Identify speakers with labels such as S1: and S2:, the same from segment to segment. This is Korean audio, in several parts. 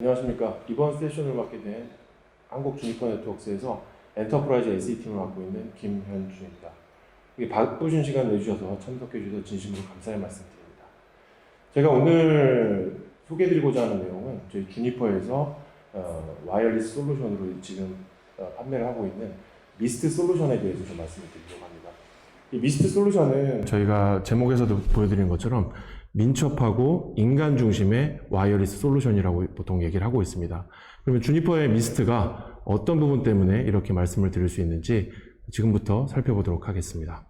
S1: 안녕하십니까. 이번 세션을 맡게 된 한국 주니퍼 네트워크스에서 엔터프라이즈 SE팀을 맡고 있는 김현주입니다. 바쁘신 시간 내주셔서 참석해 주셔서 진심으로 감사의 말씀드립니다. 제가 오늘 소개해드리고자 하는 내용은 저희 주니퍼에서 와이어리스 솔루션으로 지금 판매를 하고 있는 미스트 솔루션에 대해서 좀 말씀을 드리려고 합니다. 이 미스트 솔루션은 저희가 제목에서도 보여드린 것처럼 민첩하고 인간 중심의 와이어리스 솔루션이라고 보통 얘기를 하고 있습니다. 그러면 주니퍼의 미스트가 어떤 부분 때문에 이렇게 말씀을 드릴 수 있는지 지금부터 살펴보도록 하겠습니다.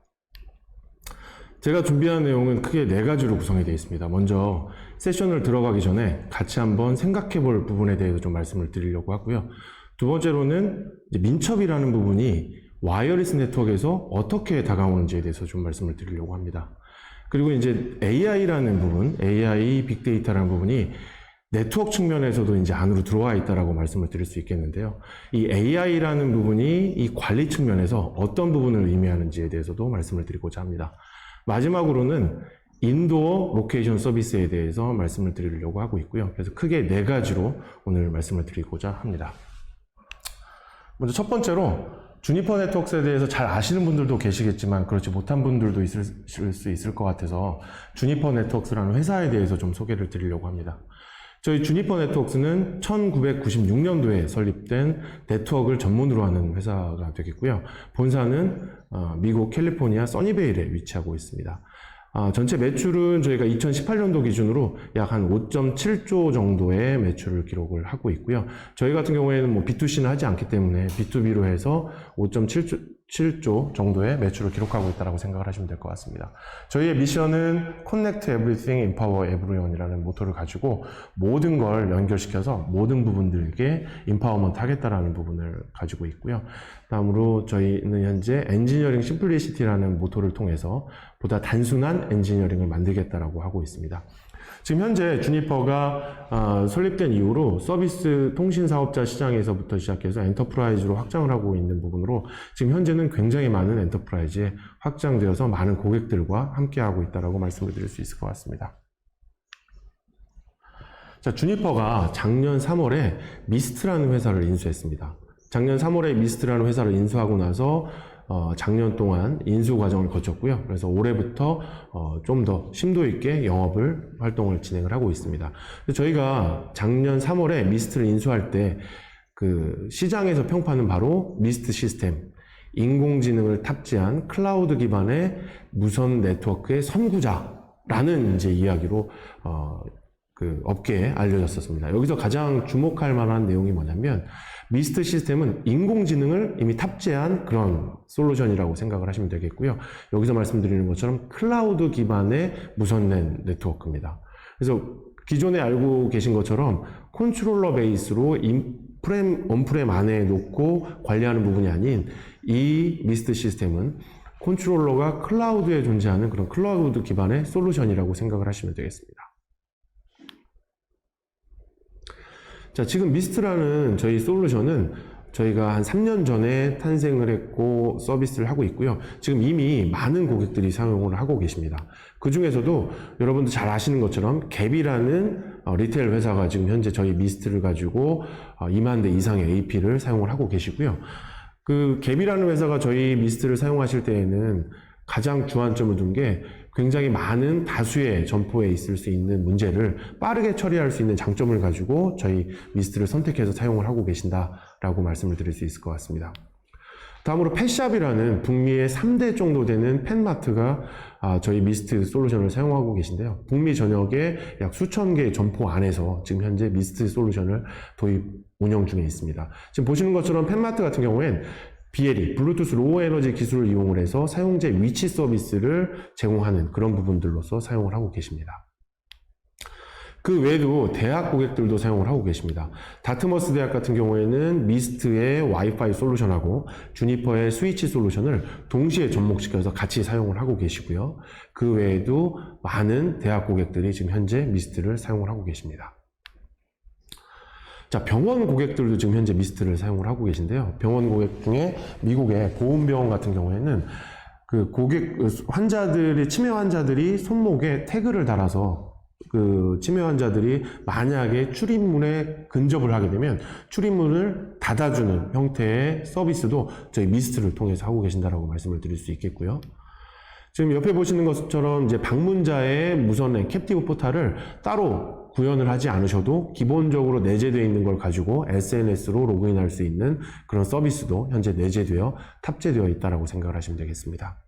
S1: 제가 준비한 내용은 크게 4가지로 구성이 되어 있습니다. 먼저 세션을 들어가기 전에 같이 한번 생각해 볼 부분에 대해서 좀 말씀을 드리려고 하고요. 두 번째로는 민첩이라는 부분이 와이어리스 네트워크에서 어떻게 다가오는지에 대해서 좀 말씀을 드리려고 합니다. 그리고 이제 AI라는 부분, AI 빅데이터라는 부분이 네트워크 측면에서도 이제 안으로 들어와 있다라고 말씀을 드릴 수 있겠는데요. 이 AI라는 부분이 이 관리 측면에서 어떤 부분을 의미하는지에 대해서도 말씀을 드리고자 합니다. 마지막으로는 인도어 로케이션 서비스에 대해서 말씀을 드리려고 하고 있고요. 그래서 크게 4가지로 오늘 말씀을 드리고자 합니다. 먼저 첫 번째로 주니퍼 네트워크스에 대해서 잘 아시는 분들도 계시겠지만 그렇지 못한 분들도 있을 수 있을 것 같아서 주니퍼 네트워크스라는 회사에 대해서 좀 소개를 드리려고 합니다. 저희 주니퍼 네트워크스는 1996년도에 설립된 네트워크를 전문으로 하는 회사가 되겠고요. 본사는 미국 캘리포니아 써니베일에 위치하고 있습니다. 전체 매출은 저희가 2018년도 기준으로 약 한 5.7조 정도의 매출을 기록을 하고 있고요. 저희 같은 경우에는 뭐 B2C는 하지 않기 때문에 B2B로 해서 5.7조 정도의 매출을 기록하고 있다고 생각을 하시면 될 것 같습니다. 저희의 미션은 Connect Everything, Empower Everyone이라는 모토를 가지고 모든 걸 연결시켜서 모든 부분들에게 임파워먼트 하겠다라는 부분을 가지고 있고요. 다음으로 저희는 현재 엔지니어링 심플리시티라는 모토를 통해서 보다 단순한 엔지니어링을 만들겠다라고 하고 있습니다. 지금 현재 주니퍼가 설립된 이후로 서비스 통신 사업자 시장에서부터 시작해서 엔터프라이즈로 확장을 하고 있는 부분으로 지금 현재는 굉장히 많은 엔터프라이즈에 확장되어서 많은 고객들과 함께하고 있다고 말씀을 드릴 수 있을 것 같습니다. 자, 주니퍼가 작년 3월에 미스트라는 회사를 인수했습니다. 작년 3월에 미스트라는 회사를 인수하고 나서 작년 동안 인수 과정을 거쳤고요. 그래서 올해부터 좀 더 심도 있게 활동을 진행을 하고 있습니다. 저희가 작년 3월에 미스트를 인수할 때 그 시장에서 평판은 바로 미스트 시스템, 인공지능을 탑재한 클라우드 기반의 무선 네트워크의 선구자라는 이제 이야기로 그 업계에 알려졌었습니다. 여기서 가장 주목할 만한 내용이 뭐냐면 미스트 시스템은 인공지능을 이미 탑재한 그런 솔루션이라고 생각을 하시면 되겠고요. 여기서 말씀드리는 것처럼 클라우드 기반의 무선 네트워크입니다. 그래서 기존에 알고 계신 것처럼 컨트롤러 베이스로 온프렘 안에 놓고 관리하는 부분이 아닌 이 미스트 시스템은 컨트롤러가 클라우드에 존재하는 그런 클라우드 기반의 솔루션이라고 생각을 하시면 되겠습니다. 자, 지금 미스트라는 저희 솔루션은 저희가 한 3년 전에 탄생을 했고 서비스를 하고 있고요. 지금 이미 많은 고객들이 사용을 하고 계십니다. 그 중에서도 여러분들 잘 아시는 것처럼 갭이라는 리테일 회사가 지금 현재 저희 미스트를 가지고 2만 대 이상의 AP를 사용을 하고 계시고요. 그 갭이라는 회사가 저희 미스트를 사용하실 때에는 가장 주안점을 둔 게 굉장히 많은 다수의 점포에 있을 수 있는 문제를 빠르게 처리할 수 있는 장점을 가지고 저희 미스트를 선택해서 사용을 하고 계신다라고 말씀을 드릴 수 있을 것 같습니다. 다음으로 펫샵이라는 북미의 3대 정도 되는 펫마트가 저희 미스트 솔루션을 사용하고 계신데요. 북미 전역에 약 수천 개의 점포 안에서 지금 현재 미스트 솔루션을 운영 중에 있습니다. 지금 보시는 것처럼 펫마트 같은 경우엔 BLE, 블루투스 로우 에너지 기술을 이용을 해서 사용자 위치 서비스를 제공하는 그런 부분들로서 사용을 하고 계십니다. 그 외에도 대학 고객들도 사용을 하고 계십니다. 다트머스 대학 같은 경우에는 미스트의 와이파이 솔루션하고 주니퍼의 스위치 솔루션을 동시에 접목시켜서 같이 사용을 하고 계시고요. 그 외에도 많은 대학 고객들이 지금 현재 미스트를 사용을 하고 계십니다. 자, 병원 고객들도 지금 현재 미스트를 사용을 하고 계신데요. 병원 고객 중에 미국의 보훈병원 같은 경우에는 그 치매 환자들이 손목에 태그를 달아서
S2: 그 치매 환자들이 만약에 출입문에 근접을 하게 되면 출입문을 닫아주는 형태의 서비스도 저희 미스트를 통해서 하고 계신다라고 말씀을 드릴 수 있겠고요. 지금 옆에 보시는 것처럼 이제 방문자의 무선의 캡티브 포탈을 따로 구현을 하지 않으셔도 기본적으로 내재되어 있는 걸 가지고 SNS로 로그인할 수 있는 그런 서비스도 현재 내재되어 탑재되어 있다고 생각을 하시면 되겠습니다.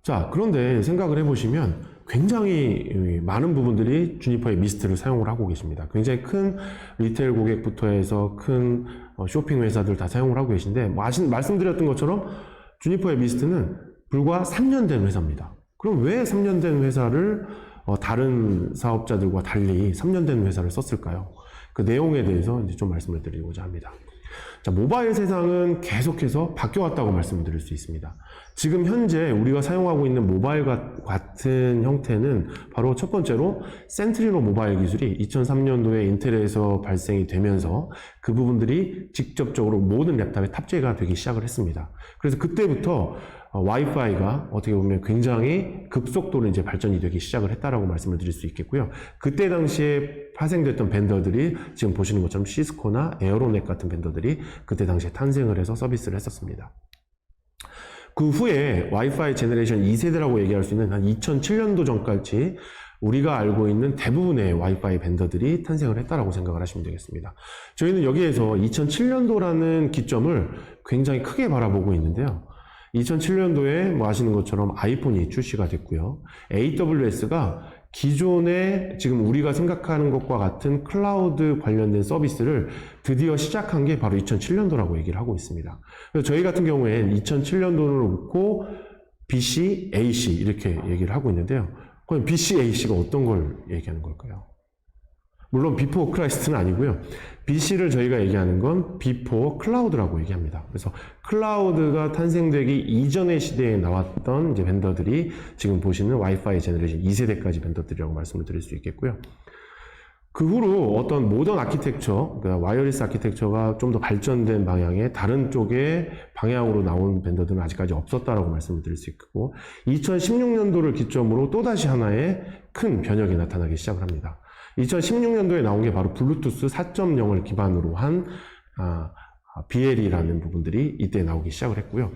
S2: 자, 그런데 생각을 해보시면 굉장히 많은 부분들이 주니퍼의 미스트를 사용을 하고 계십니다. 굉장히 큰 리테일 고객부터 해서 큰 쇼핑 회사들 다 사용을 하고 계신데 말씀드렸던 것처럼 주니퍼의 미스트는 불과 3년 된 회사입니다. 그럼 왜 3년 된 회사를 다른 사업자들과 달리 3년 된 회사를 썼을까요? 그 내용에 대해서 이제 좀 말씀을 드리고자 합니다. 자, 모바일 세상은 계속해서 바뀌어왔다고 말씀을 드릴 수 있습니다. 지금 현재 우리가 사용하고 있는 모바일과 같은 형태는 바로 첫 번째로 센트리노 모바일 기술이 2003년도에 인텔에서 발생이 되면서 그 부분들이 직접적으로 모든 랩탑에 탑재가 되기 시작을 했습니다. 그래서 그때부터 와이파이가 어떻게 보면 굉장히 급속도로 이제 발전이 되기 시작을 했다라고 말씀을 드릴 수 있겠고요. 그때 당시에 파생됐던 벤더들이 지금 보시는 것처럼 시스코나 에어로넷 같은 벤더들이 그때 당시에 탄생을 해서 서비스를 했었습니다. 그 후에 와이파이 제너레이션 2세대라고 얘기할 수 있는 한 2007년도 전까지 우리가 알고 있는 대부분의 와이파이 벤더들이 탄생을 했다라고 생각을 하시면 되겠습니다. 저희는 여기에서 2007년도라는 기점을 굉장히 크게 바라보고 있는데요. 2007년도에 뭐 아시는 것처럼 아이폰이 출시가 됐고요. AWS가 기존에 지금 우리가 생각하는 것과 같은 클라우드 관련된 서비스를 드디어 시작한 게 바로 2007년도라고 얘기를 하고 있습니다. 그래서 저희 같은 경우에는 2007년도를 놓고 BC, AC 이렇게 얘기를 하고 있는데요. 그럼 BC, AC가 어떤 걸 얘기하는 걸까요? 물론 비포 크라이스트는 아니고요. BC를 저희가 얘기하는 건 비포 클라우드라고 얘기합니다. 그래서 클라우드가 탄생되기 이전의 시대에 나왔던 이제 벤더들이 지금 보시는 와이파이 제너레이션 2세대까지 벤더들이라고 말씀을 드릴 수 있겠고요. 그 후로 어떤 모던 아키텍처, 그러니까 와이어리스 아키텍처가 좀 더 발전된 방향의 다른 쪽의 방향으로 나온 벤더들은 아직까지 없었다라고 말씀을 드릴 수 있고, 2016년도를 기점으로 또다시 하나의 큰 변혁이 나타나기 시작을 합니다. 2016년도에 나온 게 바로 블루투스 4.0을 기반으로 한 BLE라는 부분들이 이때 나오기 시작을 했고요.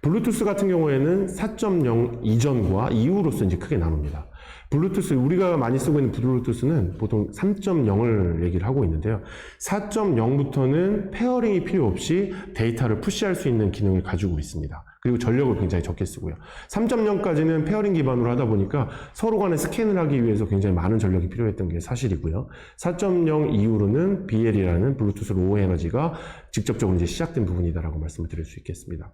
S2: 블루투스 같은 경우에는 4.0 이전과 이후로서 이제 크게 나눕니다. 블루투스, 우리가 많이 쓰고 있는 블루투스는 보통 3.0을 얘기를 하고 있는데요. 4.0부터는 페어링이 필요 없이 데이터를 푸시할 수 있는 기능을 가지고 있습니다. 그리고 전력을 굉장히 적게 쓰고요. 3.0까지는 페어링 기반으로 하다 보니까 서로 간에 스캔을 하기 위해서 굉장히 많은 전력이 필요했던 게 사실이고요. 4.0 이후로는 BL이라는 블루투스 로우 에너지가 직접적으로 이제 시작된 부분이다라고 말씀을 드릴 수 있겠습니다.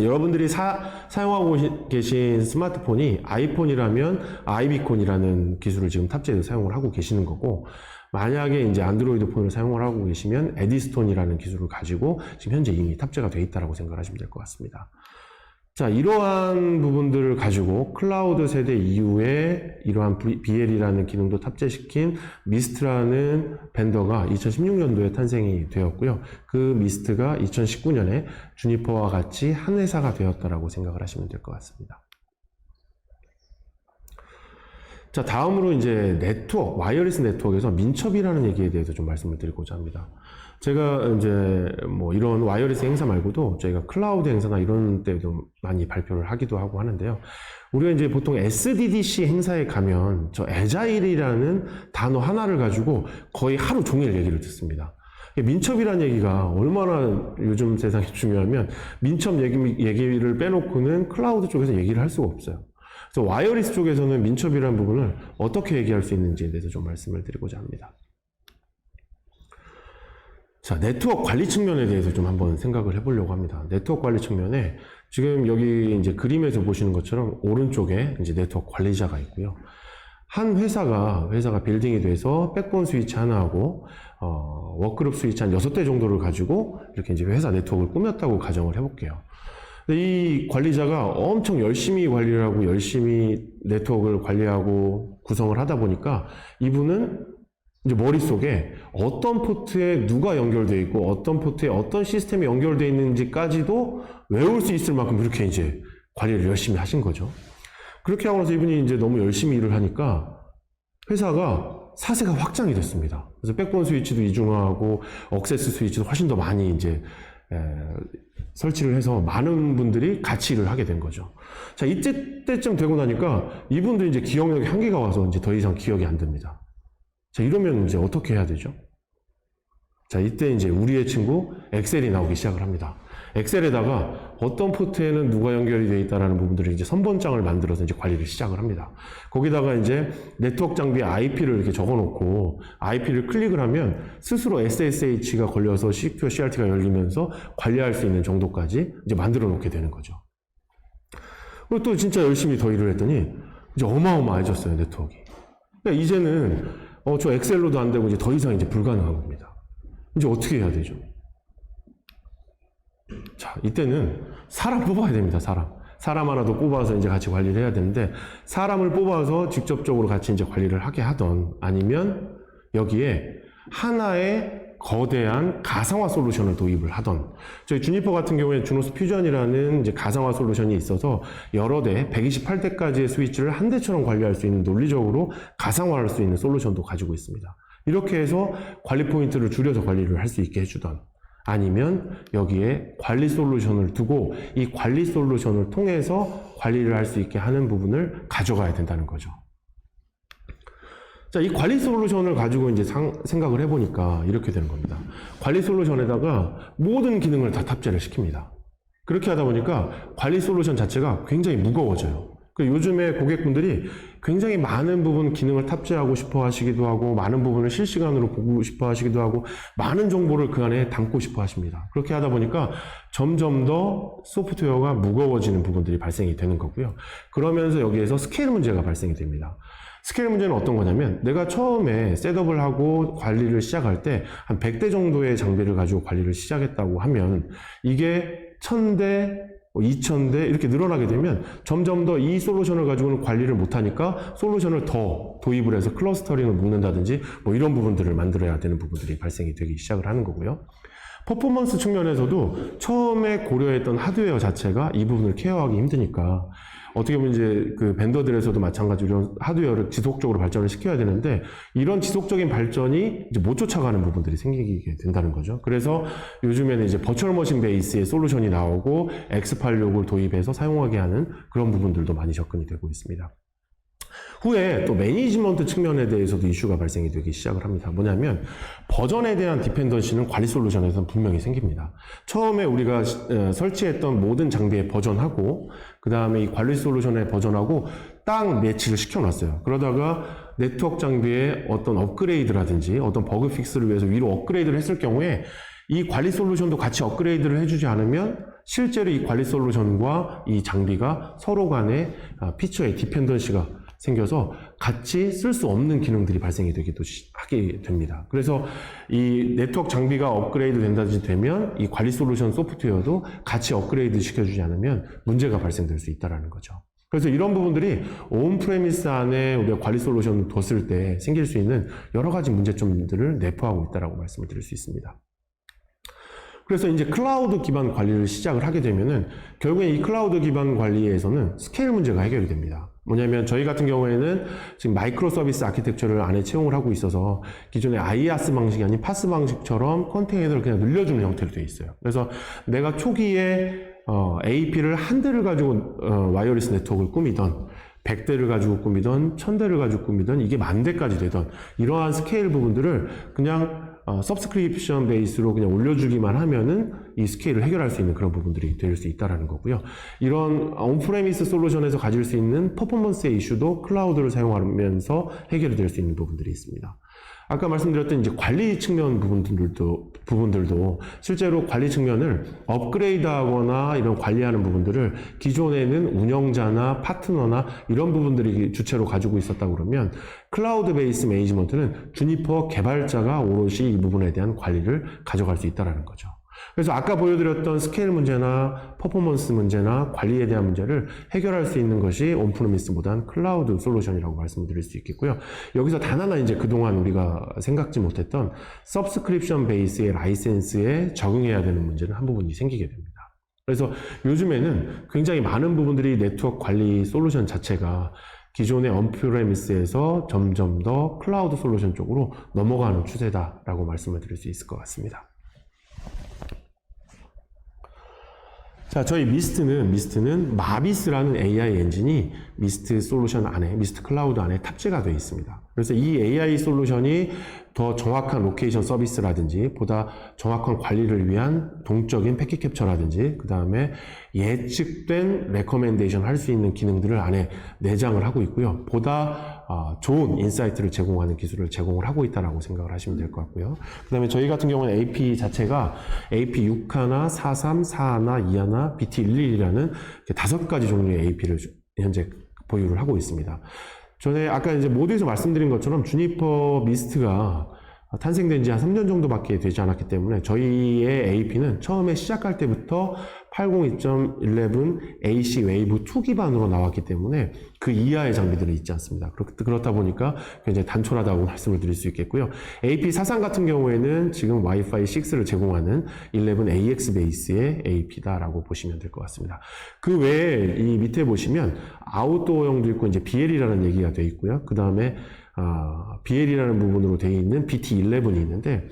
S2: 여러분들이 사용하고 계신 스마트폰이 아이폰이라면 아이비콘이라는 기술을 지금 탑재해서 사용을 하고 계시는 거고, 만약에 이제 안드로이드 폰을 사용을 하고 계시면 에디스톤이라는 기술을 가지고 지금 현재 이미 탑재가 되어 있다고 생각하시면 될 것 같습니다. 자, 이러한 부분들을 가지고 클라우드 세대 이후에 이러한 BL이라는 기능도 탑재시킨 미스트라는 벤더가 2016년도에 탄생이 되었고요. 그 미스트가 2019년에 주니퍼와 같이 한 회사가 되었다라고 생각을 하시면 될 것 같습니다. 자, 다음으로 이제 네트워크, 와이어리스 네트워크에서 민첩이라는 얘기에 대해서 좀 말씀을 드리고자 합니다. 제가 이제 뭐 이런 와이어리스 행사 말고도 저희가 클라우드 행사나 이런 때도 많이 발표를 하기도 하고 하는데요. 우리가 이제 보통 SDDC 행사에 가면 저 애자일이라는 단어 하나를 가지고 거의 하루 종일 얘기를 듣습니다. 민첩이라는 얘기가 얼마나 요즘 세상에 중요하면 민첩 얘기를 빼놓고는 클라우드 쪽에서 얘기를 할 수가 없어요. 그래서 와이어리스 쪽에서는 민첩이라는 부분을 어떻게 얘기할 수 있는지에 대해서 좀 말씀을 드리고자 합니다. 자, 네트워크 관리 측면에 대해서 좀 한번 생각을 해보려고 합니다. 네트워크 관리 측면에 지금 여기 이제 그림에서 보시는 것처럼 오른쪽에 이제 네트워크 관리자가 있고요. 한 회사가 빌딩이 돼서 백본 스위치 하나하고 워크그룹 스위치 한 6대 정도를 가지고 이렇게 이제 회사 네트워크를 꾸몄다고 가정을 해볼게요. 이 관리자가 엄청 열심히 관리를 하고 열심히 네트워크를 관리하고 구성을 하다 보니까 이분은 이제 머릿속에 어떤 포트에 누가 연결되어 있고 어떤 포트에 어떤 시스템이 연결되어 있는지까지도 외울 수 있을 만큼 그렇게 이제 관리를 열심히 하신 거죠. 그렇게 하고 나서 이분이 이제 너무 열심히 일을 하니까 회사가 사세가 확장이 됐습니다. 그래서 백본 스위치도 이중화하고 억세스 스위치도 훨씬 더 많이 이제 설치를 해서 많은 분들이 같이 일을 하게 된 거죠. 자, 이때쯤 되고 나니까 이분도 이제 기억력이 한계가 와서 이제 더 이상 기억이 안 됩니다. 자, 이러면 이제 어떻게 해야 되죠? 자, 이때 이제 우리의 친구 엑셀이 나오기 시작을 합니다. 엑셀에다가 어떤 포트에는 누가 연결이 되어 있다라는 부분들을 이제 선본장을 만들어서 이제 관리를 시작을 합니다. 거기다가 이제 네트워크 장비의 IP를 이렇게 적어 놓고 IP를 클릭을 하면 스스로 SSH가 걸려서 CQ와 CRT가 열리면서 관리할 수 있는 정도까지 이제 만들어 놓게 되는 거죠. 그리고 또 진짜 열심히 더 일을 했더니 이제 어마어마해졌어요, 네트워크가. 그러니까 이제는 저 엑셀로도 안 되고 이제 더 이상 이제 불가능한 겁니다. 이제 어떻게 해야 되죠? 자, 이때는 사람 뽑아야 됩니다, 사람 하나도 뽑아서 이제 같이 관리를 해야 되는데, 사람을 뽑아서 직접적으로 같이 이제 관리를 하게 하던, 아니면 여기에 하나의 거대한 가상화 솔루션을 도입을 하던, 저희 주니퍼 같은 경우에 주노스 퓨전이라는 이제 가상화 솔루션이 있어서 여러 대, 128대까지의 스위치를 한 대처럼 관리할 수 있는, 논리적으로 가상화할 수 있는 솔루션도 가지고 있습니다. 이렇게 해서 관리 포인트를 줄여서 관리를 할 수 있게 해주던, 아니면 여기에 관리 솔루션을 두고 이 관리 솔루션을 통해서 관리를 할 수 있게 하는 부분을 가져가야 된다는 거죠. 자, 이 관리 솔루션을 가지고 이제 생각을 해보니까 이렇게 되는 겁니다. 관리 솔루션에다가 모든 기능을 다 탑재를 시킵니다. 그렇게 하다 보니까 관리 솔루션 자체가 굉장히 무거워져요. 요즘에 고객분들이 굉장히 많은 부분 기능을 탑재하고 싶어 하시기도 하고, 많은 부분을 실시간으로 보고 싶어 하시기도 하고, 많은 정보를 그 안에 담고 싶어 하십니다. 그렇게 하다 보니까 점점 더 소프트웨어가 무거워지는 부분들이 발생이 되는 거고요. 그러면서 여기에서 스케일 문제가 발생이 됩니다. 스케일 문제는 어떤 거냐면, 내가 처음에 셋업을 하고 관리를 시작할 때 한 100대 정도의 장비를 가지고 관리를 시작했다고 하면, 이게 1000대 2000대 이렇게 늘어나게 되면 점점 더 이 솔루션을 가지고는 관리를 못하니까 솔루션을 더 도입을 해서 클러스터링을 묶는다든지 뭐 이런 부분들을 만들어야 되는 부분들이 발생이 되기 시작을 하는 거고요. 퍼포먼스 측면에서도 처음에 고려했던 하드웨어 자체가 이 부분을 케어하기 힘드니까 어떻게 보면 이제 그 벤더들에서도 마찬가지로 이런 하드웨어를 지속적으로 발전을 시켜야 되는데, 이런 지속적인 발전이 이제 못 쫓아가는 부분들이 생기게 된다는 거죠. 그래서 요즘에는 이제 버추얼 머신 베이스의 솔루션이 나오고 X86을 도입해서 사용하게 하는 그런 부분들도 많이 접근이 되고 있습니다. 후에 또 매니지먼트 측면에 대해서도 이슈가 발생이 되기 시작을 합니다. 뭐냐면 버전에 대한 디펜던시는 관리 솔루션에서는 분명히 생깁니다. 처음에 우리가 설치했던 모든 장비의 버전하고 그 다음에 이 관리 솔루션의 버전하고 딱 매치를 시켜놨어요. 그러다가 네트워크 장비의 어떤 업그레이드라든지 어떤 버그 픽스를 위해서 위로 업그레이드를 했을 경우에 이 관리 솔루션도 같이 업그레이드를 해주지 않으면 실제로 이 관리 솔루션과 이 장비가 서로 간의 피처의 디펜던시가 생겨서 같이 쓸 수 없는 기능들이 발생이 되기도 하게 됩니다. 그래서 이 네트워크 장비가 업그레이드 된다든지 되면 이 관리 솔루션 소프트웨어도 같이 업그레이드 시켜주지 않으면 문제가 발생될 수 있다는 거죠. 그래서 이런 부분들이 온프레미스 안에 우리가 관리 솔루션을 뒀을 때 생길 수 있는 여러 가지 문제점들을 내포하고 있다고 말씀을 드릴 수 있습니다. 그래서 이제 클라우드 기반 관리를 시작을 하게 되면은 결국에 이 클라우드 기반 관리에서는 스케일 문제가 해결이 됩니다. 뭐냐면 저희 같은 경우에는 지금 마이크로 서비스 아키텍처를 안에 채용을 하고 있어서 기존의 IaaS 방식이 아닌 파스 방식처럼 컨테이너를 그냥 늘려주는 형태로 되어 있어요. 그래서 내가 초기에 AP를 한 대를 가지고 와이어리스 네트워크를 꾸미던 100대를 가지고 꾸미던 1000대를 가지고 꾸미던 이게 10,000대까지 되던 이러한 스케일 부분들을 그냥 서브스크립션 베이스로 그냥 올려주기만 하면은 이 스케일을 해결할 수 있는 그런 부분들이 될 수 있다는 거고요. 이런 온프레미스 솔루션에서 가질 수 있는 퍼포먼스의 이슈도 클라우드를 사용하면서 해결이 될 수 있는 부분들이 있습니다. 아까 말씀드렸던 이제 관리 측면 부분들도 실제로 관리 측면을 업그레이드 하거나 이런 관리하는 부분들을 기존에는 운영자나 파트너나 이런 부분들이 주체로 가지고 있었다 그러면 클라우드 베이스 매니지먼트는 주니퍼 개발자가 오롯이 이 부분에 대한 관리를 가져갈 수 있다는 거죠. 그래서 아까 보여드렸던 스케일 문제나 퍼포먼스 문제나 관리에 대한 문제를 해결할 수 있는 것이 온프레미스보다는 클라우드 솔루션이라고 말씀드릴 수 있겠고요. 여기서 단 하나 이제 그동안 우리가 생각지 못했던 서브스크립션 베이스의 라이센스에 적응해야 되는 문제는 한 부분이 생기게 됩니다. 그래서 요즘에는 굉장히 많은 부분들이 네트워크 관리 솔루션 자체가 기존의 언프레미스에서 점점 더 클라우드 솔루션 쪽으로 넘어가는 추세다라고 말씀을 드릴 수 있을 것 같습니다. 자, 저희 미스트는 마비스라는 AI 엔진이 미스트 솔루션 안에, 미스트 클라우드 안에 탑재가 되어 있습니다. 그래서 이 AI 솔루션이 더 정확한 로케이션 서비스라든지 보다 정확한 관리를 위한 동적인 패킷 캡처라든지 그 다음에 예측된 레커멘데이션 할 수 있는 기능들을 안에 내장을 하고 있고요. 보다 좋은 인사이트를 제공하는 기술을 제공을 하고 있다고 생각을 하시면 될 것 같고요. 그 다음에 저희 같은 경우는 AP 자체가 AP 6하나, 43, 4하나, 2하나, BT11이라는 5가지 종류의 AP를 현재 보유를 하고 있습니다. 전에 아까 이제 모두에서 말씀드린 것처럼 주니퍼 미스트가 탄생된 지 한 3년 정도밖에 되지 않았기 때문에 저희의 AP는 처음에 시작할 때부터 802.11 AC 웨이브 2 기반으로 나왔기 때문에 그 이하의 장비들은 있지 않습니다. 그렇다 보니까 굉장히 단촐하다고 말씀을 드릴 수 있겠고요. AP43 같은 경우에는 지금 와이파이 6를 제공하는 11AX 베이스의 AP다라고 보시면 될 것 같습니다. 그 외에 이 밑에 보시면 아웃도어형도 있고 이제 BL이라는 얘기가 되어 있고요. 그 다음에 BL이라는 부분으로 되어 있는 BT11이 있는데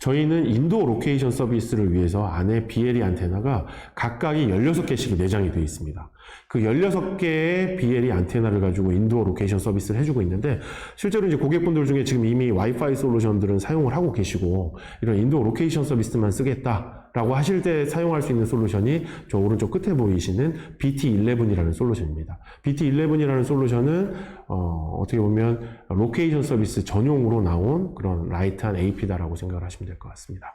S2: 저희는 인도어 로케이션 서비스를 위해서 안에 BLE 안테나가 각각이 16개씩 내장이 되어 있습니다. 그 16개의 BLE 안테나를 가지고 인도어 로케이션 서비스를 해주고 있는데 실제로 이제 고객분들 중에 지금 이미 와이파이 솔루션들은 사용을 하고 계시고 이런 인도어 로케이션 서비스만 쓰겠다라고 하실 때 사용할 수 있는 솔루션이 저 오른쪽 끝에 보이시는 BT11이라는 솔루션입니다. BT11이라는 솔루션은 어떻게 보면 로케이션 서비스 전용으로 나온 그런 라이트한 AP다라고 생각을 하시면 될 것 같습니다.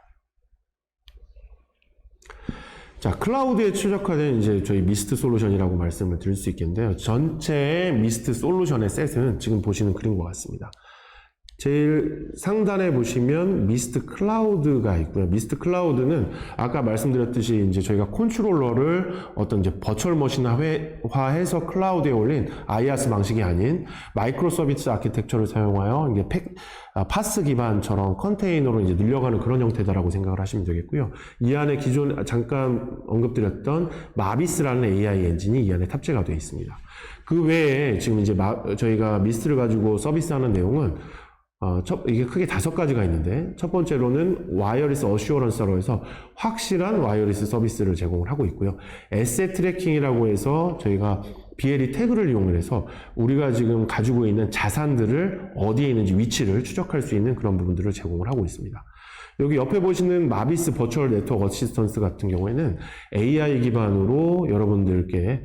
S2: 자, 클라우드에 최적화된 이제 저희 미스트 솔루션이라고 말씀을 드릴 수 있겠는데요. 전체의 미스트 솔루션의 셋은 지금 보시는 그림과 같습니다. 제일 상단에 보시면 미스트 클라우드가 있고요. 미스트 클라우드는 아까 말씀드렸듯이 이제 저희가 컨트롤러를 어떤 이제 버추얼 머신화해서 클라우드에 올린 IaaS 방식이 아닌 마이크로 서비스 아키텍처를 사용하여 이게 파스 기반처럼 컨테이너로 이제 늘려가는 그런 형태다라고 생각을 하시면 되겠고요. 이 안에 기존 잠깐 언급드렸던 마비스라는 AI 엔진이 이 안에 탑재가 되어 있습니다. 그 외에 지금 이제 저희가 미스트를 가지고 서비스하는 내용은 이게 크게 5가지가 있는데 첫 번째로는 와이어리스 어슈어런스라고 해서 확실한 와이어리스 서비스를 제공을 하고 있고요. 에셋 트래킹이라고 해서 저희가 BLE 태그를 이용해서 우리가 지금 가지고 있는 자산들을 어디에 있는지 위치를 추적할 수 있는 그런 부분들을 제공을 하고 있습니다. 여기 옆에 보시는 마비스 버추얼 네트워크 어시스턴스 같은 경우에는 AI 기반으로 여러분들께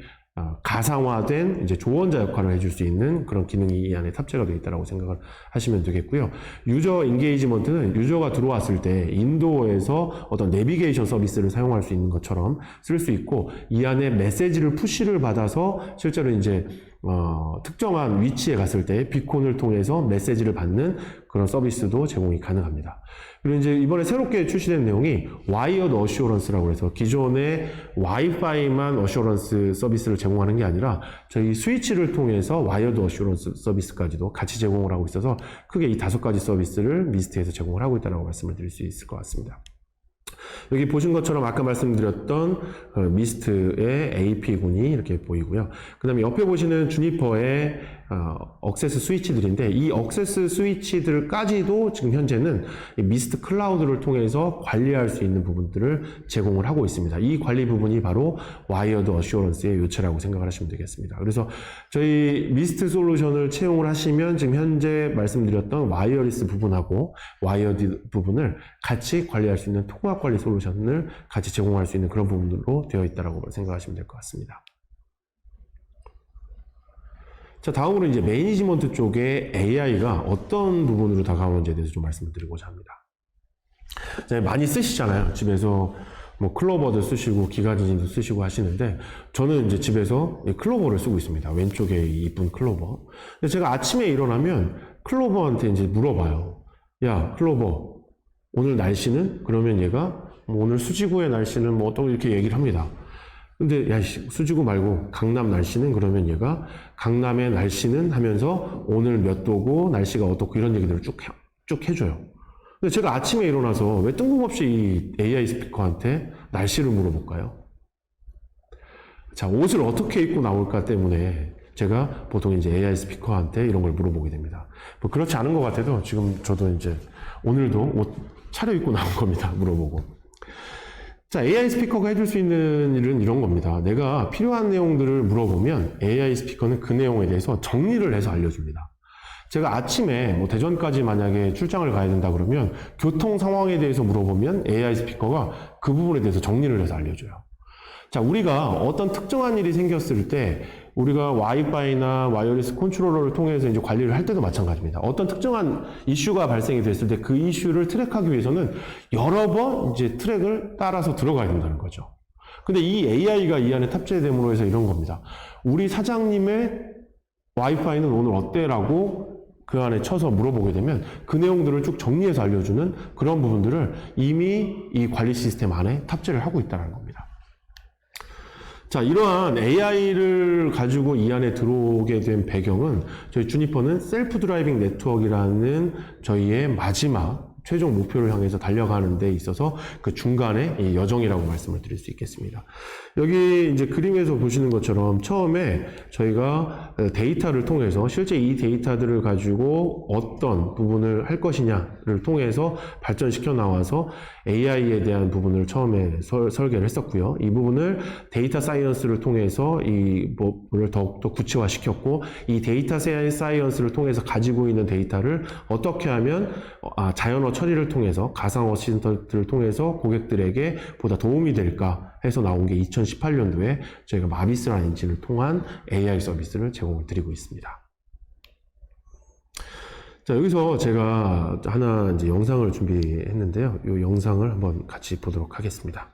S2: 가상화된 이제 조언자 역할을 해줄 수 있는 그런 기능이 이 안에 탑재가 되어 있다고 생각을 하시면 되겠고요. 유저 인게이지먼트는 유저가 들어왔을 때 인도어에서 어떤 내비게이션 서비스를 사용할 수 있는 것처럼 쓸 수 있고 이 안에 메시지를 푸시를 받아서 실제로 이제 특정한 위치에 갔을 때 비콘을 통해서 메시지를 받는 그런 서비스도 제공이 가능합니다. 그리고 이제 이번에 새롭게 출시된 내용이 와이어드 어슈어런스라고 해서 기존의 와이파이만 어슈어런스 서비스를 제공하는 게 아니라 저희 스위치를 통해서 와이어드 어슈어런스 서비스까지도 같이 제공을 하고 있어서 크게 이 5가지 서비스를 미스트에서 제공을 하고 있다고 말씀을 드릴 수 있을 것 같습니다. 여기 보신 것처럼 아까 말씀드렸던 미스트의 AP군이 이렇게 보이고요. 그 다음에 옆에 보시는 주니퍼의 억세스 스위치들인데 이 억세스 스위치들까지도 지금 현재는 미스트 클라우드를 통해서 관리할 수 있는 부분들을 제공을 하고 있습니다. 이 관리 부분이 바로 와이어드 어슈어런스의 요체라고 생각을 하시면 되겠습니다. 그래서 저희 미스트 솔루션을 채용을 하시면 지금 현재 말씀드렸던 와이어리스 부분하고 와이어드 부분을 같이 관리할 수 있는 통합 관리 솔루션을 같이 제공할 수 있는 그런 부분으로 되어 있다고 생각하시면 될 것 같습니다. 자, 다음으로 이제 매니지먼트 쪽에 AI가 어떤 부분으로 다가오는지에 대해서 좀 말씀을 드리고자 합니다. 자, 많이 쓰시잖아요. 집에서 뭐 클로버도 쓰시고 기가진도 쓰시고 하시는데 저는 이제 집에서 클로버를 쓰고 있습니다. 왼쪽에 이쁜 클로버. 근데 제가 아침에 일어나면 클로버한테 이제 물어봐요. 야, 클로버, 오늘 날씨는? 그러면 얘가 뭐 오늘 수지구의 날씨는 뭐 어떻게 이렇게 얘기를 합니다. 근데 야, 수지구 말고 강남 날씨는? 그러면 얘가 강남의 날씨는 하면서 오늘 몇 도고 날씨가 어떻고 이런 얘기들을 쭉 해줘요. 근데 제가 아침에 일어나서 왜 뜬금없이 이 AI 스피커한테 날씨를 물어볼까요? 자, 옷을 어떻게 입고 나올까 때문에 제가 보통 이제 AI 스피커한테 이런 걸 물어보게 됩니다. 뭐 그렇지 않은 것 같아도 지금 저도 이제 오늘도 옷 차려입고 나온 겁니다. 물어보고. 자, AI 스피커가 해줄 수 있는 일은 이런 겁니다. 내가 필요한 내용들을 물어보면 AI 스피커는 그 내용에 대해서 정리를 해서 알려줍니다. 제가 아침에 뭐 대전까지 만약에 출장을 가야 된다 그러면 교통 상황에 대해서 물어보면 AI 스피커가 그 부분에 대해서 정리를 해서 알려줘요. 자, 우리가 어떤 특정한 일이 생겼을 때 우리가 와이파이나 와이어리스 컨트롤러를 통해서 이제 관리를 할 때도 마찬가지입니다. 어떤 특정한 이슈가 발생이 됐을 때 그 이슈를 트랙하기 위해서는 여러 번 이제 트랙을 따라서 들어가야 된다는 거죠. 근데 이 AI가 이 안에 탑재됨으로 해서 이런 겁니다. 우리 사장님의 와이파이는 오늘 어때? 라고 그 안에 쳐서 물어보게 되면 그 내용들을 쭉 정리해서 알려주는 그런 부분들을 이미 이 관리 시스템 안에 탑재를 하고 있다는 겁니다. 자, 이러한 AI를 가지고 이 안에 들어오게 된 배경은 저희 주니퍼는 셀프 드라이빙 네트워크라는 저희의 마지막 최종 목표를 향해서 달려가는 데 있어서 그 중간에 이 여정이라고 말씀을 드릴 수 있겠습니다. 여기 이제 그림에서 보시는 것처럼 처음에 저희가 데이터를 통해서 실제 이 데이터들을 가지고 어떤 부분을 할 것이냐를 통해서 발전시켜 나와서 AI에 대한 부분을 처음에 설계를 했었고요. 이 부분을 데이터 사이언스를 통해서 이 부분을 더욱더 구체화시켰고, 이 데이터 사이언스를 통해서 가지고 있는 데이터를 어떻게 하면 자연어 처리를 통해서 가상 어시스턴트를 통해서 고객들에게 보다 도움이 될까 해서 나온 게 2018년도에 저희가 마비스라는 엔진을 통한 AI 서비스를 제공을 드리고 있습니다. 자, 여기서 제가 하나 이제 영상을 준비했는데요. 이 영상을 한번 같이 보도록 하겠습니다.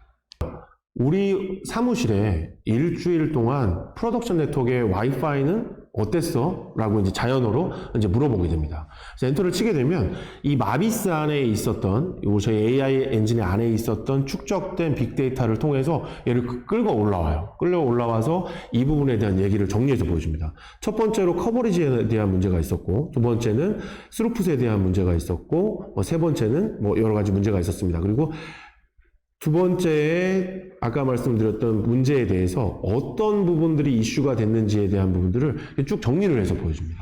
S2: 우리 사무실에 일주일 동안 프로덕션 네트워크의 와이파이는 어땠어? 라고 이제 자연어로 이제 물어보게 됩니다. 그래서 엔터를 치게 되면 이 마비스 안에 있었던, 요 저희 AI 엔진 안에 있었던 축적된 빅데이터를 통해서 얘를 끌고 올라와요. 끌려 올라와서 이 부분에 대한 얘기를 정리해서 보여줍니다. 첫 번째로 커버리지에 대한 문제가 있었고, 두 번째는 스루풋에 대한 문제가 있었고, 세 번째는 뭐 여러 가지 문제가 있었습니다. 그리고 두 번째에 아까 말씀드렸던 문제에 대해서 어떤 부분들이 이슈가 됐는지에 대한 부분들을 쭉 정리를 해서 보여줍니다.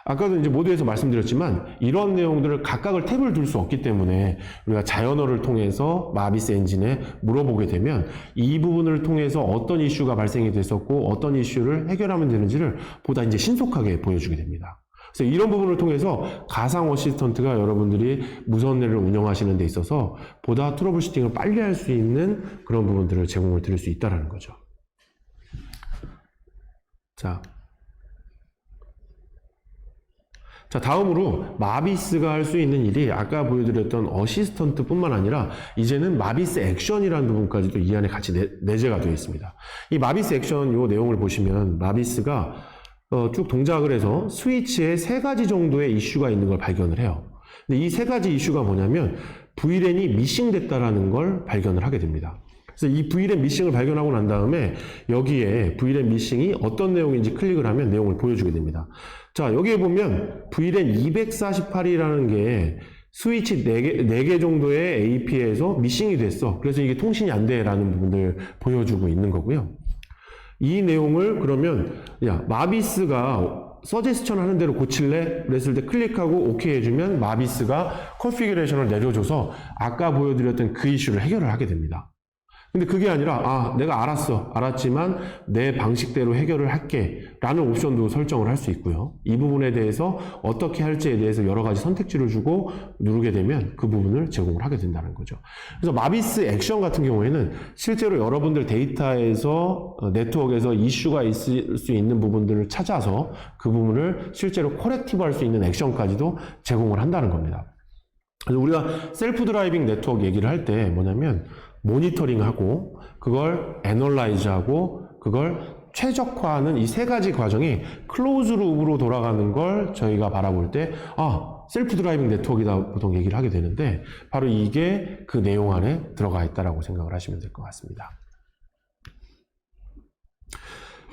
S2: 아까도 이제 모두에서 말씀드렸지만 이런 내용들을 각각을 탭을 둘 수 없기 때문에 우리가 자연어를 통해서 마비스 엔진에 물어보게 되면 이 부분을 통해서 어떤 이슈가 발생이 됐었고 어떤 이슈를 해결하면 되는지를 보다 이제 신속하게 보여주게 됩니다. 그래서 이런 부분을 통해서 가상 어시스턴트가 여러분들이 무선net을 운영하시는 데 있어서 보다 트러블 슈팅을 빨리 할 수 있는 그런 부분들을 제공을 드릴 수 있다는 거죠. 자, 다음으로 마비스가 할 수 있는 일이 아까 보여드렸던 어시스턴트 뿐만 아니라 이제는 마비스 액션이라는 부분까지도 이 안에 같이 내재가 되어 있습니다. 이 마비스 액션 요 내용을 보시면 마비스가 쭉 동작을 해서 스위치에 3가지 정도의 이슈가 있는 걸 발견을 해요. 근데 이 3가지 이슈가 뭐냐면 VLAN이 미싱됐다라는 걸 발견을 하게 됩니다. 그래서 이 VLAN 미싱을 발견하고 난 다음에 여기에 VLAN 미싱이 어떤 내용인지 클릭을 하면 내용을 보여주게 됩니다. 자, 여기에 보면 VLAN 248이라는 게 스위치 4개 정도의 AP에서 미싱이 됐어. 그래서 이게 통신이 안 돼라는 부분을 보여주고 있는 거고요. 이 내용을 그러면 마비스가 서제스천 하는 대로 고칠래? 그랬을 때 클릭하고 오케이 해주면 마비스가 컨피규레이션을 내려줘서 아까 보여드렸던 그 이슈를 해결을 하게 됩니다. 근데 그게 아니라 내가 알았지만 내 방식대로 해결을 할게 라는 옵션도 설정을 할 수 있고요. 이 부분에 대해서 어떻게 할지에 대해서 여러 가지 선택지를 주고 누르게 되면 그 부분을 제공을 하게 된다는 거죠. 그래서 마비스 액션 같은 경우에는 실제로 여러분들 데이터에서 네트워크에서 이슈가 있을 수 있는 부분들을 찾아서 그 부분을 실제로 코렉티브 할 수 있는 액션까지도 제공을 한다는 겁니다. 그래서 우리가 셀프 드라이빙 네트워크 얘기를 할 때 뭐냐면 모니터링하고 그걸 애널라이즈하고 그걸 최적화하는 이 3가지 과정이 클로즈 룹으로 돌아가는 걸 저희가 바라볼 때 셀프 드라이빙 네트워크이다 보통 얘기를 하게 되는데 바로 이게 그 내용 안에 들어가 있다라고 생각을 하시면 될 것 같습니다.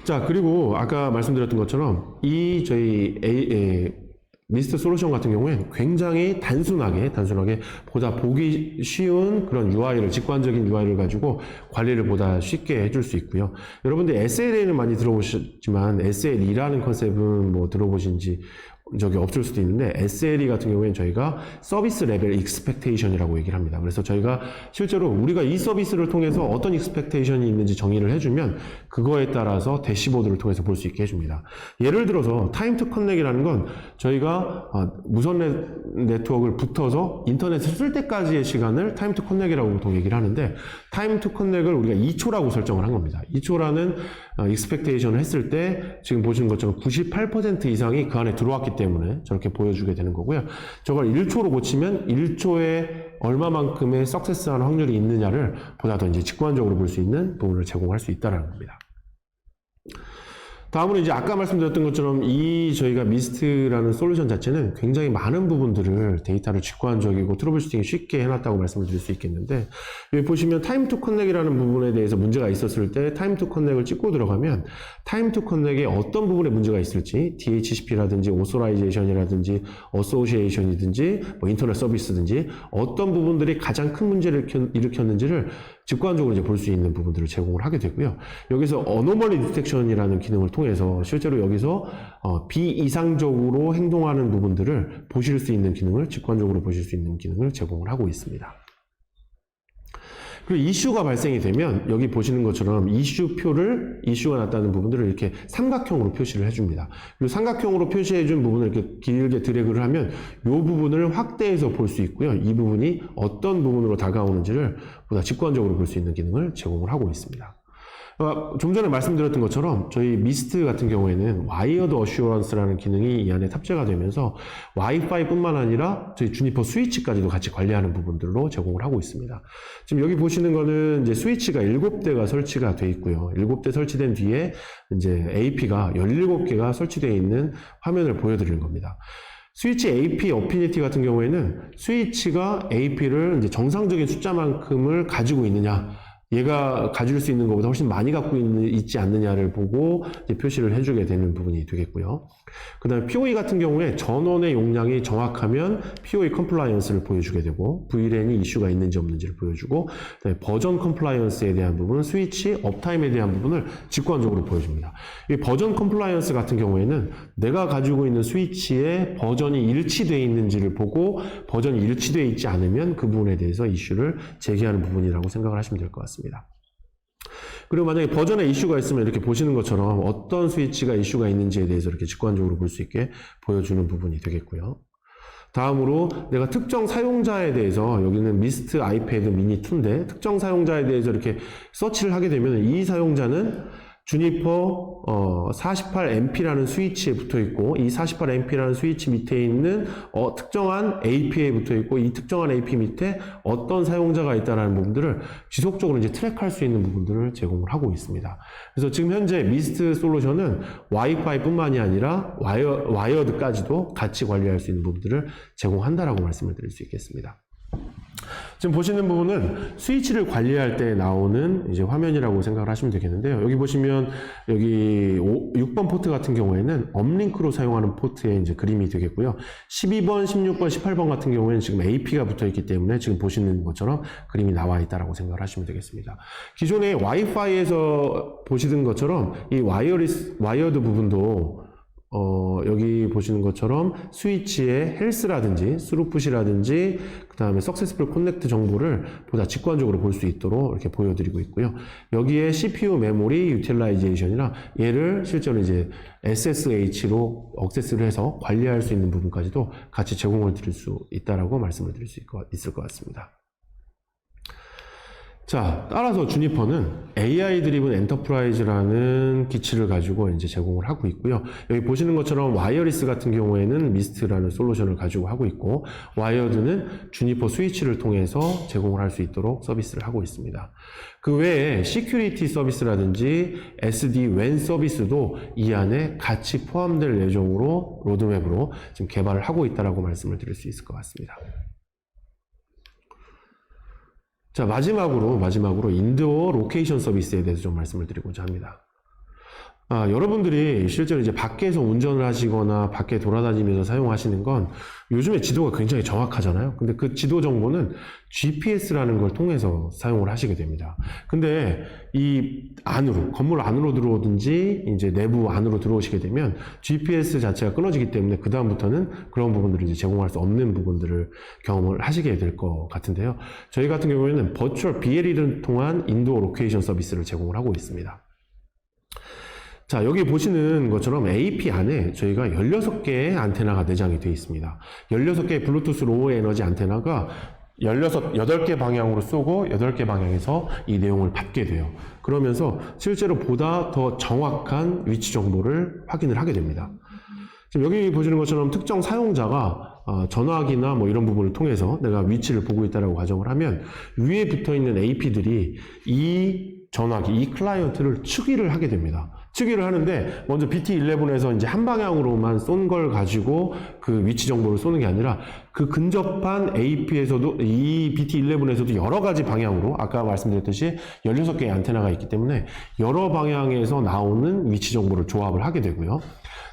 S2: 자, 그리고 아까 말씀드렸던 것처럼 이 저희 미스트 솔루션 같은 경우엔 굉장히 단순하게 보다 보기 쉬운 그런 UI를, 직관적인 UI를 가지고 관리를 보다 쉽게 해줄 수 있고요. 여러분들 SLA는 많이 들어보셨지만 SLE라는 컨셉은 뭐 들어보신지 적이 없을 수도 있는데, SLE 같은 경우에는 저희가 서비스 레벨 익스펙테이션이라고 얘기를 합니다. 그래서 저희가 실제로 우리가 이 서비스를 통해서 어떤 익스펙테이션이 있는지 정의를 해주면 그거에 따라서 대시보드를 통해서 볼 수 있게 해줍니다. 예를 들어서 타임 투 커넥이라는 건 저희가 무선 네트워크를 붙어서 인터넷을 쓸 때까지의 시간을 타임 투 커넥이라고 보통 얘기를 하는데, 타임 투 커넥을 우리가 2초라고 설정을 한 겁니다. 2초라는 익스펙테이션을 했을 때 지금 보시는 것처럼 98% 이상이 그 안에 들어왔기 때문에 저렇게 보여주게 되는 거고요. 저걸 1초로 고치면 1초에 얼마만큼의 석세스한 확률이 있느냐를 보다 더 이제 직관적으로 볼 수 있는 부분을 제공할 수 있다는 겁니다. 다음으로 이제 아까 말씀드렸던 것처럼 이 저희가 미스트라는 솔루션 자체는 굉장히 많은 부분들을 데이터를 직관적이고 트러블슈팅이 쉽게 해놨다고 말씀을 드릴 수 있겠는데, 여기 보시면 타임 투 커넥이라는 부분에 대해서 문제가 있었을 때 타임 투 커넥을 찍고 들어가면 타임 투 커넥에 어떤 부분에 문제가 있을지, DHCP라든지 오소라이제이션이라든지 어소시에이션이든지 뭐 인터넷 서비스든지 어떤 부분들이 가장 큰 문제를 일으켰는지를 직관적으로 이제 볼 수 있는 부분들을 제공을 하게 되고요. 여기서 어노멀리 디텍션이라는 기능을 통해서 실제로 여기서 비이상적으로 행동하는 부분들을 보실 수 있는 기능을, 직관적으로 보실 수 있는 기능을 제공을 하고 있습니다. 그리고 이슈가 발생이 되면 여기 보시는 것처럼 이슈가 났다는 부분들을 이렇게 삼각형으로 표시를 해줍니다. 그리고 삼각형으로 표시해준 부분을 이렇게 길게 드래그를 하면 이 부분을 확대해서 볼 수 있고요. 이 부분이 어떤 부분으로 다가오는지를 보다 직관적으로 볼 수 있는 기능을 제공을 하고 있습니다. 좀 전에 말씀드렸던 것처럼 저희 미스트 같은 경우에는 와이어드 어슈어런스라는 기능이 이 안에 탑재가 되면서 와이파이 뿐만 아니라 저희 주니퍼 스위치까지도 같이 관리하는 부분들로 제공을 하고 있습니다. 지금 여기 보시는 거는 이제 스위치가 7대가 설치가 돼 있고요. 7대 설치된 뒤에 이제 AP가 17개가 설치되어 있는 화면을 보여드리는 겁니다. 스위치 AP 어피니티 같은 경우에는 스위치가 AP를 이제 정상적인 숫자만큼을 가지고 있느냐, 얘가 가질 수 있는 것보다 훨씬 많이 갖고 있지 않느냐를 보고 이제 표시를 해주게 되는 부분이 되겠고요. 그 다음에 PoE 같은 경우에 전원의 용량이 정확하면 PoE 컴플라이언스를 보여주게 되고, VLAN이 이슈가 있는지 없는지를 보여주고, 그다음에 버전 컴플라이언스에 대한 부분, 스위치 업타임에 대한 부분을 직관적으로 보여줍니다. 이 버전 컴플라이언스 같은 경우에는 내가 가지고 있는 스위치에 버전이 일치되어 있는지를 보고, 버전이 일치되어 있지 않으면 그 부분에 대해서 이슈를 제기하는 부분이라고 생각을 하시면 될 것 같습니다. 그리고 만약에 버전에 이슈가 있으면 이렇게 보시는 것처럼 어떤 스위치가 이슈가 있는지에 대해서 이렇게 직관적으로 볼 수 있게 보여주는 부분이 되겠고요. 다음으로 내가 특정 사용자에 대해서, 여기는 미스트 아이패드 미니 2인데 특정 사용자에 대해서 이렇게 서치를 하게 되면 이 사용자는 주니퍼 48MP라는 스위치에 붙어 있고, 이 48MP라는 스위치 밑에 있는 특정한 AP에 붙어 있고, 이 특정한 AP 밑에 어떤 사용자가 있다는 부분들을 지속적으로 이제 트랙할 수 있는 부분들을 제공을 하고 있습니다. 그래서 지금 현재 미스트 솔루션은 와이파이 뿐만이 아니라 와이어드까지도 같이 관리할 수 있는 부분들을 제공한다라고 말씀을 드릴 수 있겠습니다. 지금 보시는 부분은 스위치를 관리할 때 나오는 이제 화면이라고 생각을 하시면 되겠는데요. 여기 보시면 여기 6번 포트 같은 경우에는 업링크로 사용하는 포트의 이제 그림이 되겠고요. 12번, 16번, 18번 같은 경우에는 지금 AP가 붙어 있기 때문에 지금 보시는 것처럼 그림이 나와 있다라고 생각을 하시면 되겠습니다. 기존의 와이파이에서 보시던 것처럼 이 와이어드 부분도 여기 보시는 것처럼 스위치의 헬스라든지 스루풋이라든지 그 다음에 석세스풀 커넥트 정보를 보다 직관적으로 볼 수 있도록 이렇게 보여드리고 있고요. 여기에 CPU 메모리 유틸라이제이션이나 얘를 실제로 이제 SSH로 억세스를 해서 관리할 수 있는 부분까지도 같이 제공을 드릴 수 있다라고 말씀을 드릴 수 있을 것 같습니다. 자, 따라서 주니퍼는 AI 드리븐 엔터프라이즈라는 기치를 가지고 이제 제공을 하고 있고요. 여기 보시는 것처럼 와이어리스 같은 경우에는 미스트라는 솔루션을 가지고 하고 있고, 와이어드는 주니퍼 스위치를 통해서 제공을 할 수 있도록 서비스를 하고 있습니다. 그 외에 시큐리티 서비스라든지 SD-WAN 서비스도 이 안에 같이 포함될 예정으로 로드맵으로 지금 개발을 하고 있다라고 말씀을 드릴 수 있을 것 같습니다. 자, 마지막으로 인도어 로케이션 서비스에 대해서 좀 말씀을 드리고자 합니다. 여러분들이 실제로 이제 밖에서 운전을 하시거나 밖에 돌아다니면서 사용하시는 건 요즘에 지도가 굉장히 정확하잖아요. 근데 그 지도 정보는 GPS라는 걸 통해서 사용을 하시게 됩니다. 근데 이 안으로, 건물 안으로 들어오든지 이제 내부 안으로 들어오시게 되면 GPS 자체가 끊어지기 때문에 그다음부터는 그런 부분들을 이제 제공할 수 없는 부분들을 경험을 하시게 될 것 같은데요. 저희 같은 경우에는 버추얼 BLE를 통한 인도어 로케이션 서비스를 제공을 하고 있습니다. 자, 여기 보시는 것처럼 AP 안에 저희가 16개의 안테나가 내장이 되어 있습니다. 16개의 블루투스 로우 에너지 안테나가 8개 방향으로 쏘고 8개 방향에서 이 내용을 받게 돼요. 그러면서 실제로 보다 더 정확한 위치 정보를 확인을 하게 됩니다. 지금 여기 보시는 것처럼 특정 사용자가 전화기나 뭐 이런 부분을 통해서 내가 위치를 보고 있다라고 가정을 하면 위에 붙어 있는 AP들이 이 전화기, 이 클라이언트를 추기를 하게 됩니다. 추기를 하는데 먼저 BT11에서 이제 한 방향으로만 쏜 걸 가지고 그 위치 정보를 쏘는 게 아니라 그 근접한 AP에서도 이 BT11에서도 여러 가지 방향으로 아까 말씀드렸듯이 16개의 안테나가 있기 때문에 여러 방향에서 나오는 위치 정보를 조합을 하게 되고요.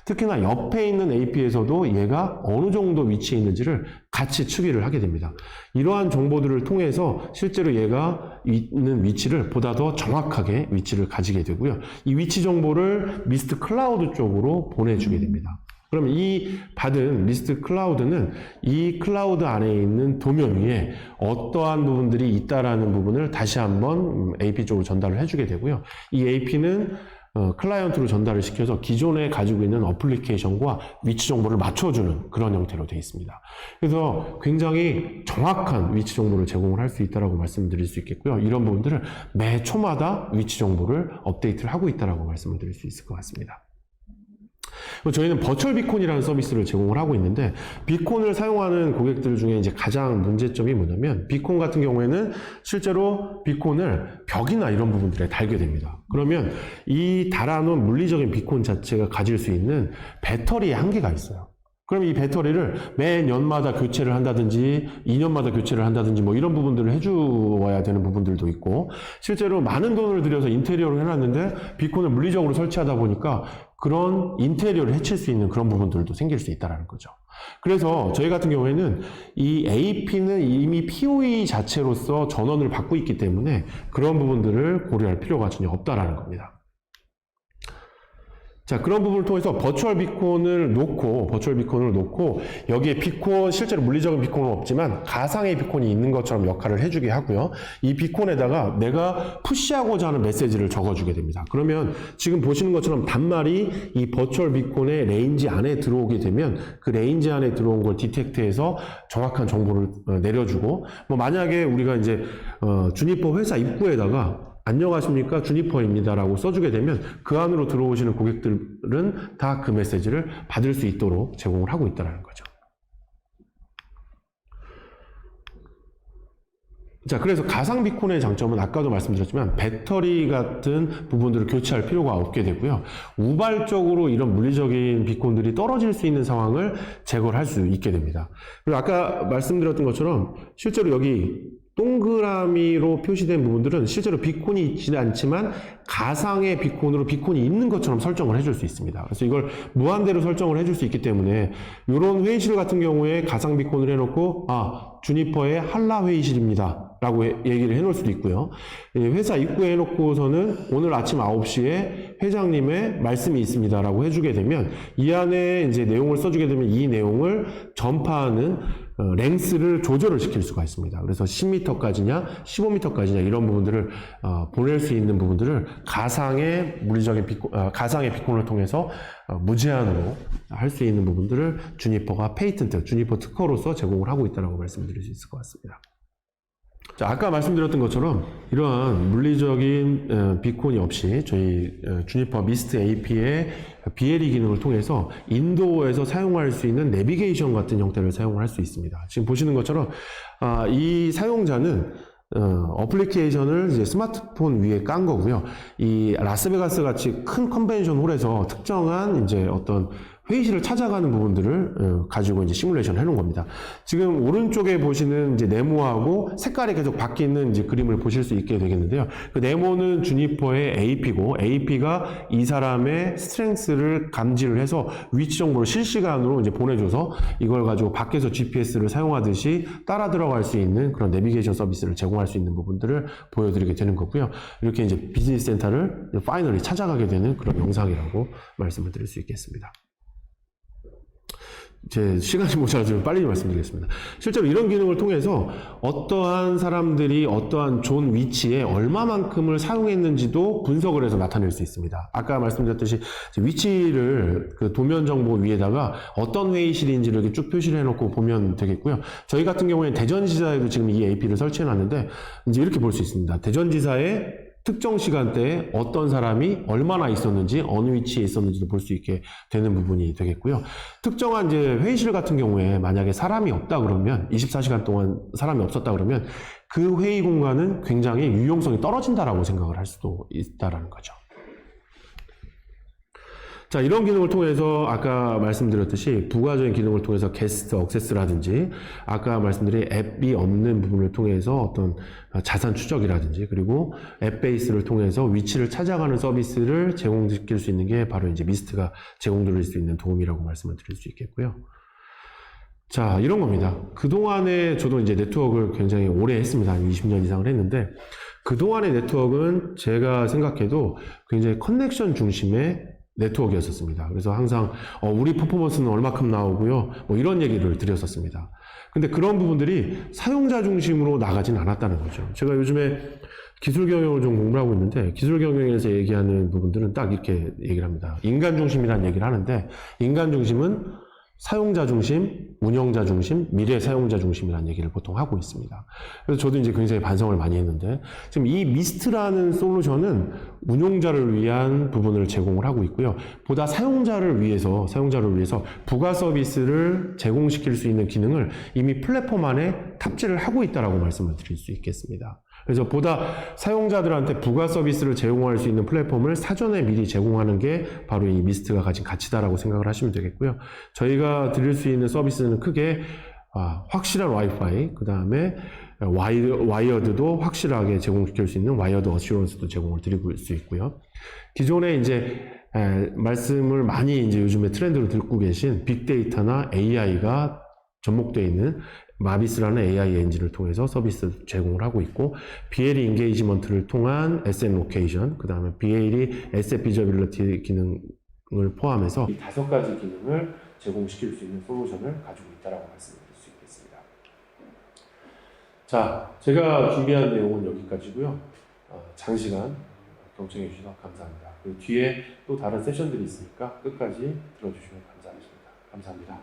S2: 특히나 옆에 있는 AP에서도 얘가 어느 정도 위치에 있는지를 같이 추기를 하게 됩니다. 이러한 정보들을 통해서 실제로 얘가 있는 위치를 보다 더 정확하게 위치를 가지게 되고요. 이 위치 정보를 미스트 클라우드 쪽으로 보내주게 됩니다. 그러면 이 받은 미스트 클라우드는 이 클라우드 안에 있는 도면 위에 어떠한 부분들이 있다라는 부분을 다시 한번 AP 쪽으로 전달을 해주게 되고요. 이 AP는 클라이언트로 전달을 시켜서 기존에 가지고 있는 어플리케이션과 위치 정보를 맞춰주는 그런 형태로 되어 있습니다. 그래서 굉장히 정확한 위치 정보를 제공을 할 수 있다고 말씀드릴 수 있겠고요. 이런 부분들을 매 초마다 위치 정보를 업데이트를 하고 있다고 말씀을 드릴 수 있을 것 같습니다. 저희는 버추얼 비콘이라는 서비스를 제공을 하고 있는데 비콘을 사용하는 고객들 중에 이제 가장 문제점이 뭐냐면 비콘 같은 경우에는 실제로 비콘을 벽이나 이런 부분들에 달게 됩니다. 그러면 이 달아놓은 물리적인 비콘 자체가 가질 수 있는 배터리의 한계가 있어요. 그럼 이 배터리를 매년마다 교체를 한다든지 2년마다 교체를 한다든지 뭐 이런 부분들을 해주어야 되는 부분들도 있고 실제로 많은 돈을 들여서 인테리어를 해놨는데 비콘을 물리적으로 설치하다 보니까 그런 인테리어를 해칠 수 있는 그런 부분들도 생길 수 있다는 거죠. 그래서 저희 같은 경우에는 이 AP는 이미 POE 자체로서 전원을 받고 있기 때문에 그런 부분들을 고려할 필요가 전혀 없다라는 겁니다. 자, 그런 부분을 통해서 버추얼 비콘을 놓고 여기에 비콘, 실제로 물리적인 비콘은 없지만 가상의 비콘이 있는 것처럼 역할을 해주게 하고요. 이 비콘에다가 내가 푸시하고자 하는 메시지를 적어주게 됩니다. 그러면 지금 보시는 것처럼 단말이 이 버추얼 비콘의 레인지 안에 들어오게 되면 그 레인지 안에 들어온 걸 디텍트해서 정확한 정보를 내려주고 뭐 만약에 우리가 이제 주니퍼 회사 입구에다가 안녕하십니까 주니퍼입니다 라고 써주게 되면 그 안으로 들어오시는 고객들은 다 그 메시지를 받을 수 있도록 제공을 하고 있다는 거죠. 자, 그래서 가상 비콘의 장점은 아까도 말씀드렸지만 배터리 같은 부분들을 교체할 필요가 없게 되고요. 우발적으로 이런 물리적인 비콘들이 떨어질 수 있는 상황을 제거를 할 수 있게 됩니다. 그리고 아까 말씀드렸던 것처럼 실제로 여기 동그라미로 표시된 부분들은 실제로 비콘이 있지는 않지만 가상의 비콘으로 비콘이 있는 것처럼 설정을 해줄 수 있습니다. 그래서 이걸 무한대로 설정을 해줄 수 있기 때문에 이런 회의실 같은 경우에 가상 비콘을 해놓고 주니퍼의 한라 회의실입니다 라고 얘기를 해놓을 수도 있고요. 회사 입구에 해놓고서는 오늘 아침 9시에 회장님의 말씀이 있습니다 라고 해주게 되면 이 안에 이제 내용을 써주게 되면 이 내용을 전파하는 랭스를 조절을 시킬 수가 있습니다. 그래서 10m까지냐 15m까지냐 이런 부분들을 보낼 수 있는 부분들을 가상의 물리적인 가상의 비콘을 통해서 무제한으로 할 수 있는 부분들을 주니퍼가 페이턴트, 주니퍼 특허로서 제공을 하고 있다고 말씀드릴 수 있을 것 같습니다. 자, 아까 말씀드렸던 것처럼 이러한 물리적인 비콘이 없이 저희 주니퍼 미스트 AP의 BLE 기능을 통해서 인도어에서 사용할 수 있는 내비게이션 같은 형태를 사용할 수 있습니다. 지금 보시는 것처럼 이 사용자는 어플리케이션을 이제 스마트폰 위에 깐 거고요. 이 라스베가스 같이 큰 컨벤션 홀에서 특정한 이제 어떤 회의실을 찾아가는 부분들을 가지고 이제 시뮬레이션을 해놓은 겁니다. 지금 오른쪽에 보시는 이제 네모하고 색깔이 계속 바뀌는 이제 그림을 보실 수 있게 되겠는데요. 그 네모는 주니퍼의 AP고, AP가 이 사람의 스트렝스를 감지를 해서 위치 정보를 실시간으로 이제 보내줘서 이걸 가지고 밖에서 GPS를 사용하듯이 따라 들어갈 수 있는 그런 내비게이션 서비스를 제공할 수 있는 부분들을 보여드리게 되는 거고요. 이렇게 이제 비즈니스 센터를 파이널리 찾아가게 되는 그런 영상이라고 말씀을 드릴 수 있겠습니다. 제 시간이 모자라서 빨리 말씀드리겠습니다. 실제로 이런 기능을 통해서 어떠한 사람들이 어떠한 존 위치에 얼마만큼을 사용했는지도 분석을 해서 나타낼 수 있습니다. 아까 말씀드렸듯이 위치를 그 도면 정보 위에다가 어떤 회의실인지를 이렇게 쭉 표시를 해놓고 보면 되겠고요. 저희 같은 경우에는 대전지사에도 지금 이 AP를 설치해 놨는데 이제 이렇게 볼 수 있습니다. 대전지사에 특정 시간대에 어떤 사람이 얼마나 있었는지, 어느 위치에 있었는지도 볼 수 있게 되는 부분이 되겠고요. 특정한 이제 회의실 같은 경우에 만약에 사람이 없다 그러면, 24시간 동안 사람이 없었다 그러면 그 회의 공간은 굉장히 유용성이 떨어진다라고 생각을 할 수도 있다라는 거죠. 자, 이런 기능을 통해서 아까 말씀드렸듯이 부가적인 기능을 통해서 게스트 액세스라든지 아까 말씀드린 앱이 없는 부분을 통해서 어떤 자산 추적이라든지 그리고 앱 베이스를 통해서 위치를 찾아가는 서비스를 제공시킬 수 있는 게 바로 이제 미스트가 제공드릴 수 있는 도움이라고 말씀을 드릴 수 있겠고요. 자, 이런 겁니다. 그동안에 저도 이제 네트워크를 굉장히 오래 했습니다. 한 20년 이상을 했는데 그동안의 네트워크는 제가 생각해도 굉장히 커넥션 중심의 네트워크였었습니다. 그래서 항상 우리 퍼포먼스는 얼마큼 나오고요. 뭐 이런 얘기를 드렸었습니다. 근데 그런 부분들이 사용자 중심으로 나가진 않았다는 거죠. 제가 요즘에 기술 경영을 좀 공부를 하고 있는데 기술 경영에서 얘기하는 부분들은 딱 이렇게 얘기를 합니다. 인간 중심이라는 얘기를 하는데 인간 중심은 사용자 중심, 운영자 중심, 미래 사용자 중심이라는 얘기를 보통 하고 있습니다. 그래서 저도 이제 굉장히 반성을 많이 했는데 지금 이 미스트라는 솔루션은 운용자를 위한 부분을 제공을 하고 있고요. 보다 사용자를 위해서 부가 서비스를 제공시킬 수 있는 기능을 이미 플랫폼 안에 탑재를 하고 있다라고 말씀을 드릴 수 있겠습니다. 그래서 보다 사용자들한테 부가 서비스를 제공할 수 있는 플랫폼을 사전에 미리 제공하는 게 바로 이 미스트가 가진 가치다라고 생각을 하시면 되겠고요. 저희가 드릴 수 있는 서비스는 크게 확실한 와이파이, 그 다음에 와이어드도 확실하게 제공시킬 수 있는 와이어드 어슈런스도 제공을 드리고 수 있고요. 기존에 이제 말씀을 많이 이제 요즘에 트렌드로 듣고 계신 빅데이터나 AI가 접목되어 있는 마비스라는 AI 엔진을 통해서 서비스 제공을 하고 있고 BLE 인게이지먼트를 통한 SN 로케이션, 그 다음에 BLE 에셋 비저빌리티 기능을 포함해서 이 5가지 기능을 제공시킬 수 있는 솔루션을 가지고 있다고 말씀드릴 수 있겠습니다. 자, 제가 준비한 내용은 여기까지고요. 장시간 경청해 주셔서 감사합니다. 그리고 뒤에 또 다른 세션들이 있으니까 끝까지 들어주시면 감사하겠습니다. 감사합니다.